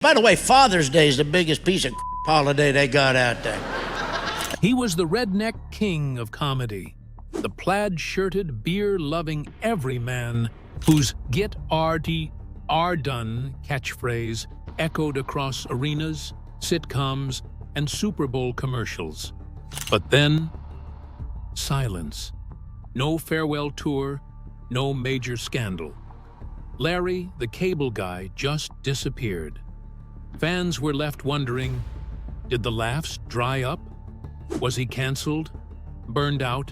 By the way, Father's Day is the biggest piece of holiday they got out there. He was the redneck king of comedy, the plaid-shirted, beer-loving everyman whose Git-R-Done catchphrase echoed across arenas, sitcoms, and Super Bowl commercials. But then, silence. No farewell tour, no major scandal. Larry, the cable guy, just disappeared. Fans were left wondering, did the laughs dry up? Was he canceled? Burned out?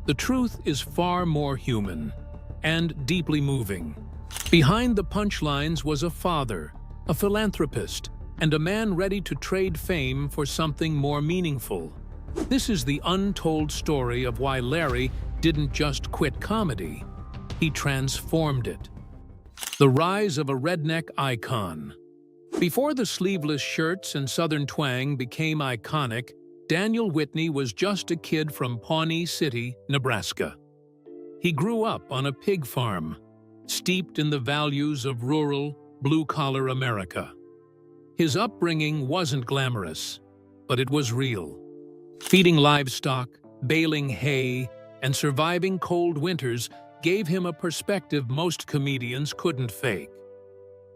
The truth is far more human and deeply moving. Behind the punchlines was a father, a philanthropist, and a man ready to trade fame for something more meaningful. This is the untold story of why Larry didn't just quit comedy. He transformed it. The rise of a redneck icon. Before the sleeveless shirts and Southern twang became iconic, Daniel Whitney was just a kid from Pawnee City, Nebraska. He grew up on a pig farm, steeped in the values of rural, blue-collar America. His upbringing wasn't glamorous, but it was real. Feeding livestock, baling hay, and surviving cold winters gave him a perspective most comedians couldn't fake.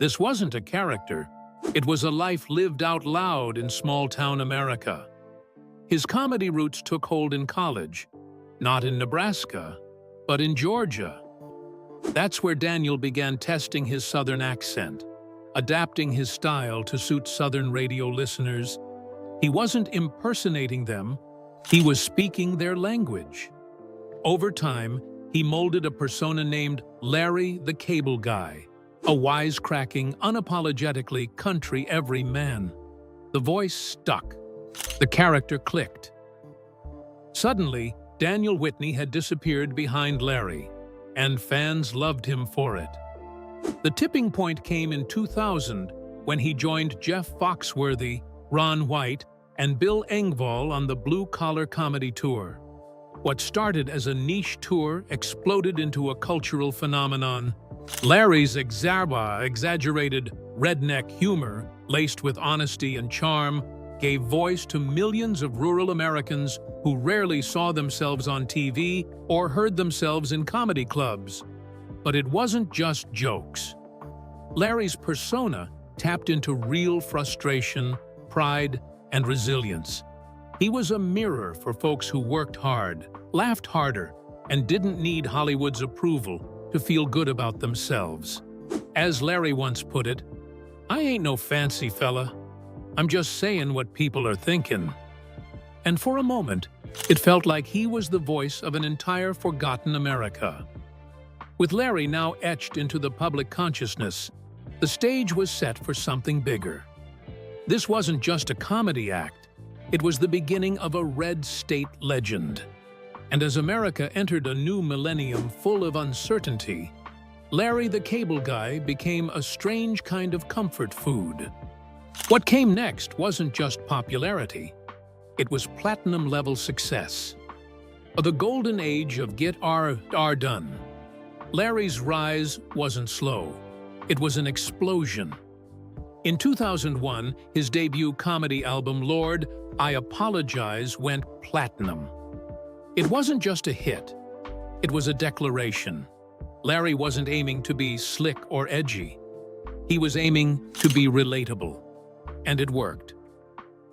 This wasn't a character. It was a life lived out loud in small-town America. His comedy roots took hold in college, not in Nebraska, but in Georgia. That's where Daniel began testing his Southern accent, adapting his style to suit Southern radio listeners. He wasn't impersonating them, he was speaking their language. Over time, he molded a persona named Larry the Cable Guy, a wisecracking, unapologetically country everyman. The voice stuck. The character clicked. Suddenly, Daniel Whitney had disappeared behind Larry, and fans loved him for it. The tipping point came in 2000 when he joined Jeff Foxworthy, Ron White, and Bill Engvall on the Blue Collar Comedy Tour. What started as a niche tour exploded into a cultural phenomenon. Larry's exaggerated redneck humor, laced with honesty and charm, gave voice to millions of rural Americans who rarely saw themselves on TV or heard themselves in comedy clubs. But it wasn't just jokes. Larry's persona tapped into real frustration, pride, and resilience. He was a mirror for folks who worked hard, laughed harder, and didn't need Hollywood's approval to feel good about themselves. As Larry once put it, "I ain't no fancy fella. I'm just saying what people are thinking." And for a moment, it felt like he was the voice of an entire forgotten America. With Larry now etched into the public consciousness, the stage was set for something bigger. This wasn't just a comedy act. It was the beginning of a red state legend. And as America entered a new millennium full of uncertainty, Larry the Cable Guy became a strange kind of comfort food. What came next wasn't just popularity. It was platinum-level success. The golden age of Git-R-Done. Larry's rise wasn't slow. It was an explosion. In 2001, his debut comedy album, Lord, I Apologize, went platinum. It wasn't just a hit. It was a declaration. Larry wasn't aiming to be slick or edgy. He was aiming to be relatable. And it worked.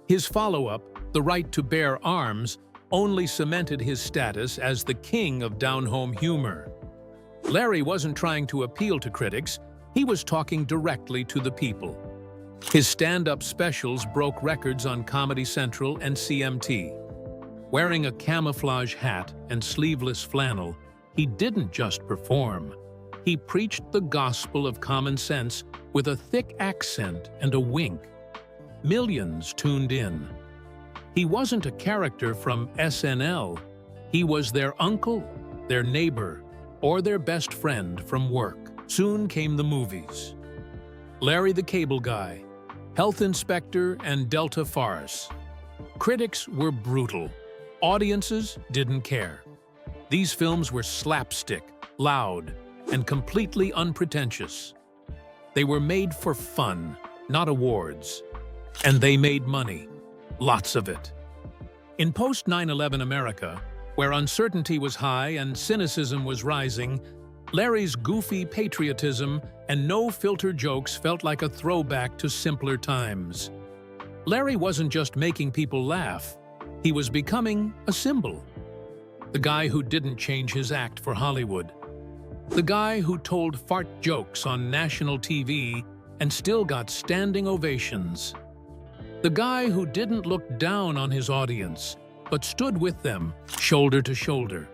His follow-up, The Right to Bear Arms, only cemented his status as the king of down-home humor. Larry wasn't trying to appeal to critics, he was talking directly to the people. His stand-up specials broke records on Comedy Central and CMT. Wearing a camouflage hat and sleeveless flannel, he didn't just perform. He preached the gospel of common sense with a thick accent and a wink. Millions tuned in. He wasn't a character from SNL. He was their uncle, their neighbor, or their best friend from work. Soon came the movies. Larry the Cable Guy, Health Inspector, and Delta Farce. Critics were brutal. Audiences didn't care. These films were slapstick, loud, and completely unpretentious. They were made for fun, not awards. And they made money, lots of it. In post-9/11 America, where uncertainty was high and cynicism was rising, Larry's goofy patriotism and no-filter jokes felt like a throwback to simpler times. Larry wasn't just making people laugh, he was becoming a symbol. The guy who didn't change his act for Hollywood. The guy who told fart jokes on national TV and still got standing ovations. The guy who didn't look down on his audience, but stood with them, shoulder to shoulder.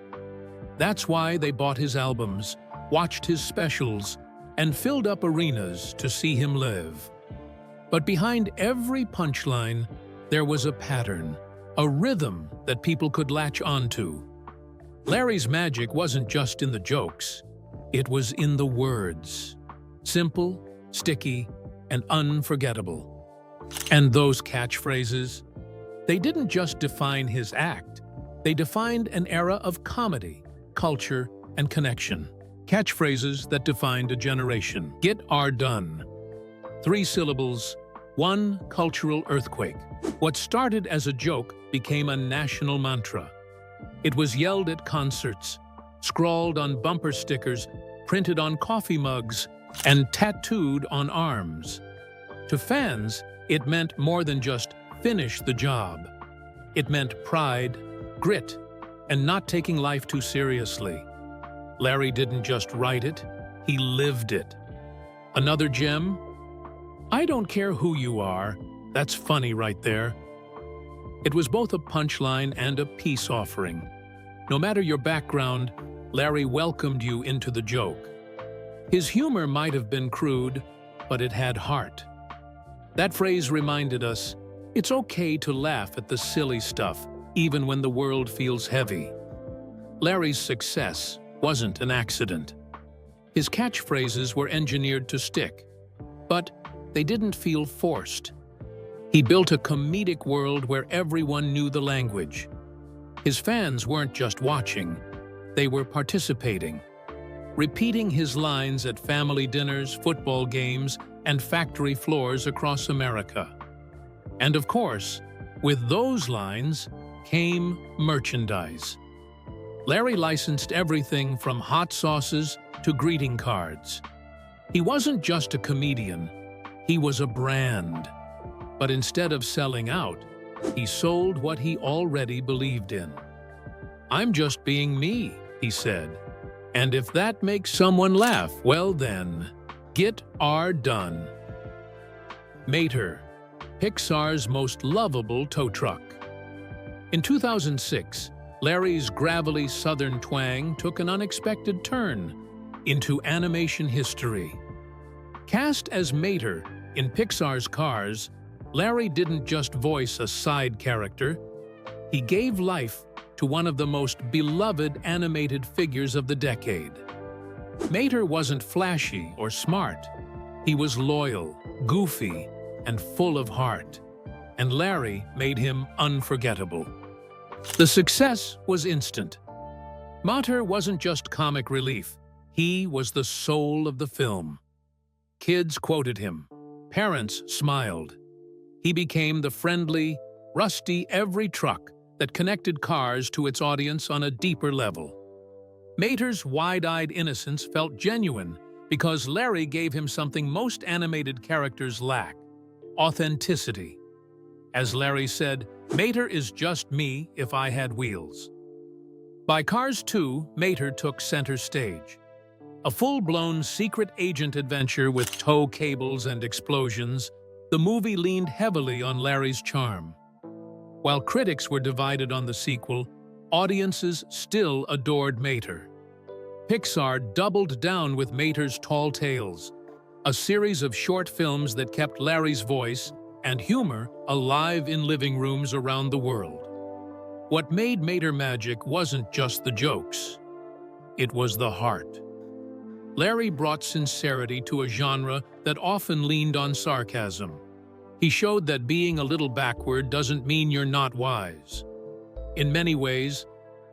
That's why they bought his albums, watched his specials, and filled up arenas to see him live. But behind every punchline, there was a pattern, a rhythm that people could latch onto. Larry's magic wasn't just in the jokes, it was in the words. Simple, sticky, and unforgettable. And those catchphrases, they didn't just define his act, they defined an era of comedy, culture, and connection. Catchphrases that defined a generation. Git-R-Done. 3 syllables, 1 cultural earthquake. What started as a joke became a national mantra. It was yelled at concerts, scrawled on bumper stickers, printed on coffee mugs, and tattooed on arms. To fans, it meant more than just finish the job. It meant pride, grit, and not taking life too seriously. Larry didn't just write it, he lived it. Another gem? I don't care who you are, that's funny right there. It was both a punchline and a peace offering. No matter your background, Larry welcomed you into the joke. His humor might have been crude, but it had heart. That phrase reminded us, it's okay to laugh at the silly stuff, even when the world feels heavy. Larry's success wasn't an accident. His catchphrases were engineered to stick, but they didn't feel forced. He built a comedic world where everyone knew the language. His fans weren't just watching, they were participating, repeating his lines at family dinners, football games, and factory floors across America. And of course, with those lines came merchandise. Larry licensed everything from hot sauces to greeting cards. He wasn't just a comedian, he was a brand. But instead of selling out, he sold what he already believed in. I'm just being me, he said. And if that makes someone laugh, well then, Git-R-Done. Mater, Pixar's most lovable tow truck. In 2006, Larry's gravelly southern twang took an unexpected turn into animation history. Cast as Mater in Pixar's Cars, Larry didn't just voice a side character, he gave life to one of the most beloved animated figures of the decade. Mater wasn't flashy or smart. He was loyal, goofy, and full of heart. And Larry made him unforgettable. The success was instant. Mater wasn't just comic relief. He was the soul of the film. Kids quoted him. Parents smiled. He became the friendly, rusty every truck that connected Cars to its audience on a deeper level. Mater's wide-eyed innocence felt genuine because Larry gave him something most animated characters lack: authenticity. As Larry said, Mater is just me if I had wheels. By Cars 2, Mater took center stage. A full-blown secret agent adventure with tow cables and explosions, the movie leaned heavily on Larry's charm. While critics were divided on the sequel, audiences still adored Mater. Pixar doubled down with Mater's Tall Tales, a series of short films that kept Larry's voice and humor alive in living rooms around the world. What made Mater magic wasn't just the jokes. It was the heart. Larry brought sincerity to a genre that often leaned on sarcasm. He showed that being a little backward doesn't mean you're not wise. In many ways,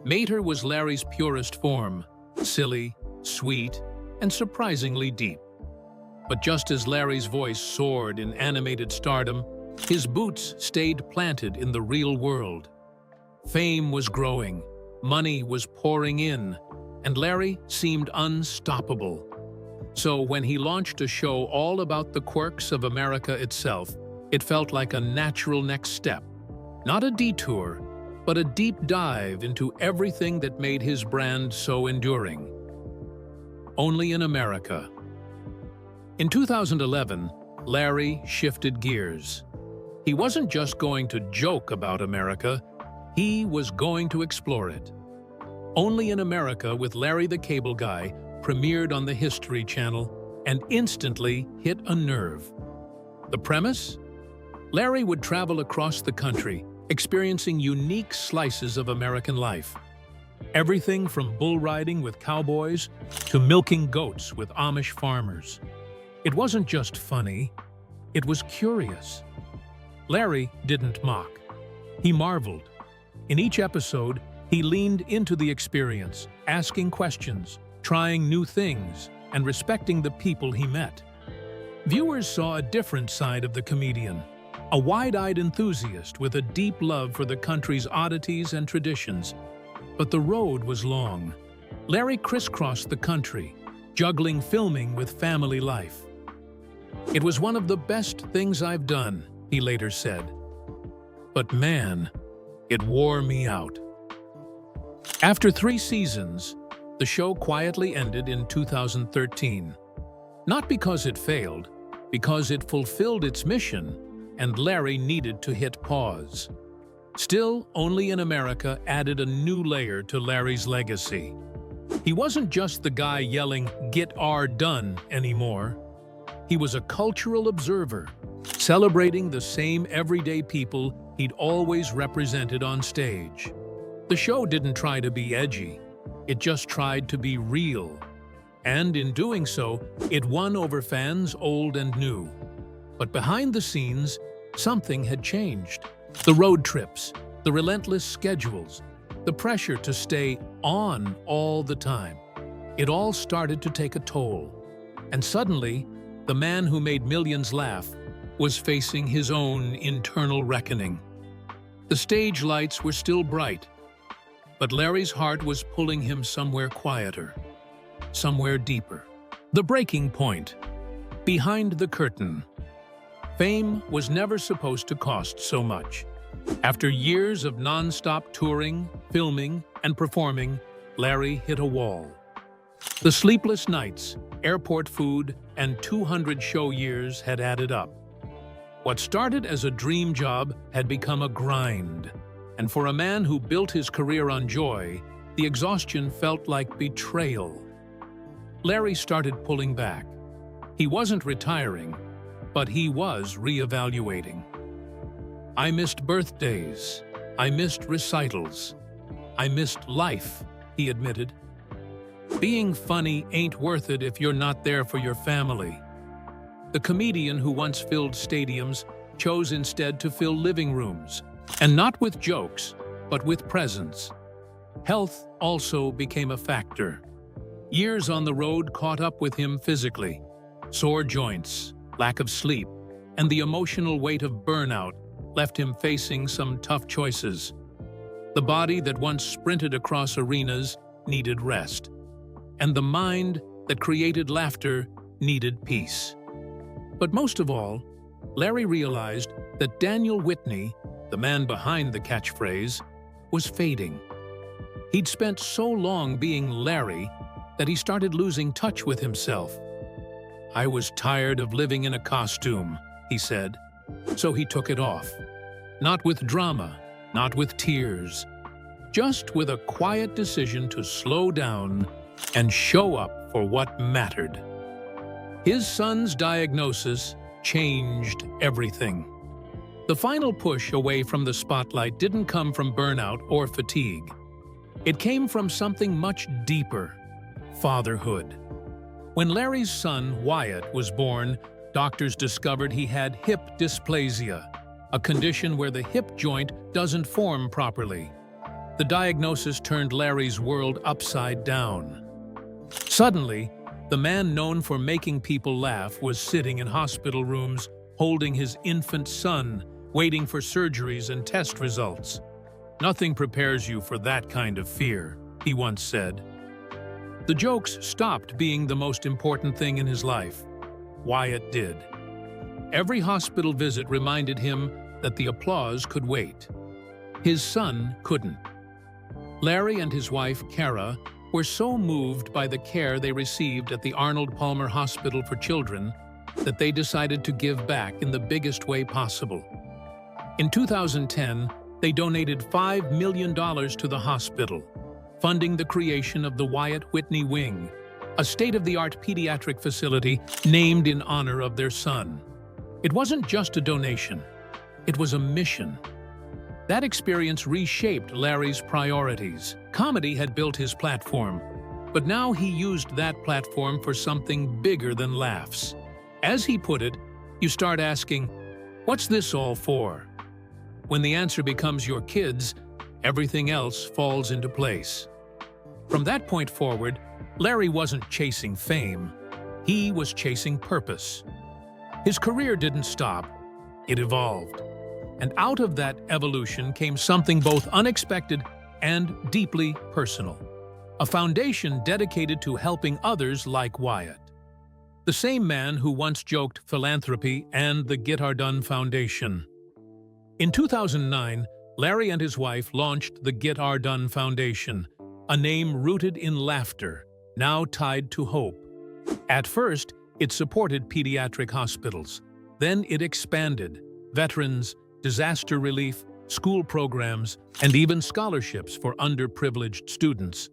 Mater was Larry's purest form, silly, sweet, and surprisingly deep. But just as Larry's voice soared in animated stardom, his boots stayed planted in the real world. Fame was growing, money was pouring in, and Larry seemed unstoppable. So when he launched a show all about the quirks of America itself, it felt like a natural next step. Not a detour, but a deep dive into everything that made his brand so enduring. Only in America. In 2011, Larry shifted gears. He wasn't just going to joke about America, he was going to explore it. Only in America with Larry the Cable Guy premiered on the History Channel and instantly hit a nerve. The premise? Larry would travel across the country, experiencing unique slices of American life. Everything from bull riding with cowboys to milking goats with Amish farmers. It wasn't just funny, it was curious. Larry didn't mock. He marveled. In each episode, he leaned into the experience, asking questions, trying new things, and respecting the people he met. Viewers saw a different side of the comedian, a wide-eyed enthusiast with a deep love for the country's oddities and traditions. But the road was long. Larry crisscrossed the country, juggling filming with family life. "It was one of the best things I've done," he later said. "But man, it wore me out." After 3 seasons, the show quietly ended in 2013. Not because it failed, because it fulfilled its mission, and Larry needed to hit pause. Still, Only in America added a new layer to Larry's legacy. He wasn't just the guy yelling "Git-R-Done" anymore. He was a cultural observer, celebrating the same everyday people he'd always represented on stage. The show didn't try to be edgy, it just tried to be real. And in doing so, it won over fans old and new. But behind the scenes, something had changed. The road trips, the relentless schedules, the pressure to stay on all the time. It all started to take a toll. And suddenly, the man who made millions laugh was facing his own internal reckoning. The stage lights were still bright, but Larry's heart was pulling him somewhere quieter, somewhere deeper. The breaking point. Behind the curtain. Fame was never supposed to cost so much. After years of non-stop touring, filming, and performing, Larry hit a wall. The sleepless nights, airport food, and 200 show years had added up. What started as a dream job had become a grind. And for a man who built his career on joy, the exhaustion felt like betrayal. Larry started pulling back. He wasn't retiring, but he was reevaluating. "I missed birthdays. I missed recitals. I missed life," he admitted. "Being funny ain't worth it if you're not there for your family." The comedian who once filled stadiums chose instead to fill living rooms, and not with jokes, but with presence. Health also became a factor. Years on the road caught up with him physically. Sore joints, lack of sleep, and the emotional weight of burnout left him facing some tough choices. The body that once sprinted across arenas needed rest, and the mind that created laughter needed peace. But most of all, Larry realized that Daniel Whitney, the man behind the catchphrase, was fading. He'd spent so long being Larry that he started losing touch with himself. "I was tired of living in a costume," he said, so he took it off. Not with drama, not with tears, just with a quiet decision to slow down and show up for what mattered. His son's diagnosis changed everything. The final push away from the spotlight didn't come from burnout or fatigue. It came from something much deeper: fatherhood. When Larry's son, Wyatt, was born, doctors discovered he had hip dysplasia, a condition where the hip joint doesn't form properly. The diagnosis turned Larry's world upside down. Suddenly, The man known for making people laugh was sitting in hospital rooms, holding his infant son, waiting for surgeries and test results. "Nothing prepares you for that kind of fear," he once said. The jokes stopped being the most important thing in his life. Wyatt did. Every hospital visit reminded him that the applause could wait. His son couldn't. Larry and his wife, Kara, were so moved by the care they received at the Arnold Palmer Hospital for Children that they decided to give back in the biggest way possible. In 2010, they donated $5 million to the hospital, funding the creation of the Wyatt Whitney Wing, a state-of-the-art pediatric facility named in honor of their son. It wasn't just a donation, it was a mission. That experience reshaped Larry's priorities. Comedy had built his platform, but now he used that platform for something bigger than laughs. As he put it, you start asking, "What's this all for?" When the answer becomes your kids, everything else falls into place. From that point forward, Larry wasn't chasing fame. He was chasing purpose. His career didn't stop, it evolved. And out of that evolution came something both unexpected and deeply personal. A foundation dedicated to helping others like Wyatt. The same man who once joked philanthropy and the Git-R-Done Foundation. In 2009, Larry and his wife launched the Git-R-Done Foundation, a name rooted in laughter, now tied to hope. At first, it supported pediatric hospitals. Then it expanded: veterans, disaster relief, school programs, and even scholarships for underprivileged students.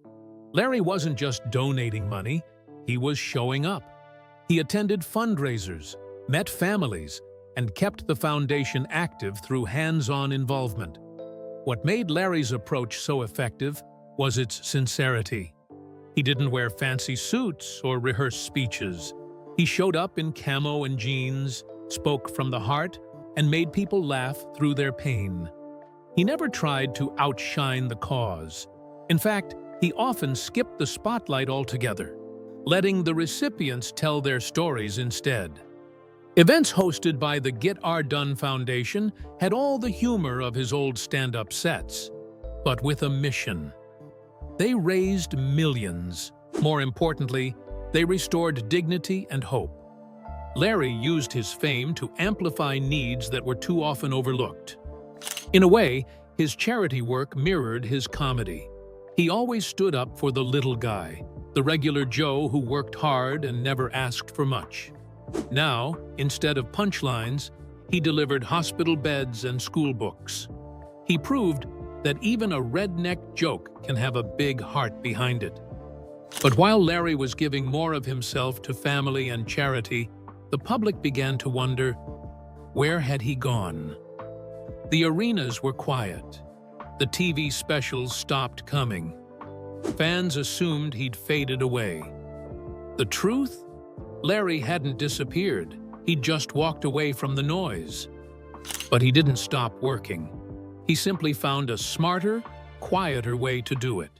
Larry wasn't just donating money, he was showing up. He attended fundraisers, met families, and kept the foundation active through hands-on involvement. What made Larry's approach so effective was its sincerity. He didn't wear fancy suits or rehearse speeches. He showed up in camo and jeans, spoke from the heart, and made people laugh through their pain. He never tried to outshine the cause. In fact, he often skipped the spotlight altogether, letting the recipients tell their stories instead. Events hosted by the Git-R-Done Foundation had all the humor of his old stand-up sets, but with a mission. They raised millions. More importantly, they restored dignity and hope. Larry used his fame to amplify needs that were too often overlooked. In a way, his charity work mirrored his comedy. He always stood up for the little guy, the regular Joe who worked hard and never asked for much. Now, instead of punchlines, he delivered hospital beds and school books. He proved that even a redneck joke can have a big heart behind it. But while Larry was giving more of himself to family and charity, the public began to wonder, where had he gone? The arenas were quiet. The TV specials stopped coming. Fans assumed he'd faded away. The truth? Larry hadn't disappeared. He'd just walked away from the noise. But he didn't stop working. He simply found a smarter, quieter way to do it.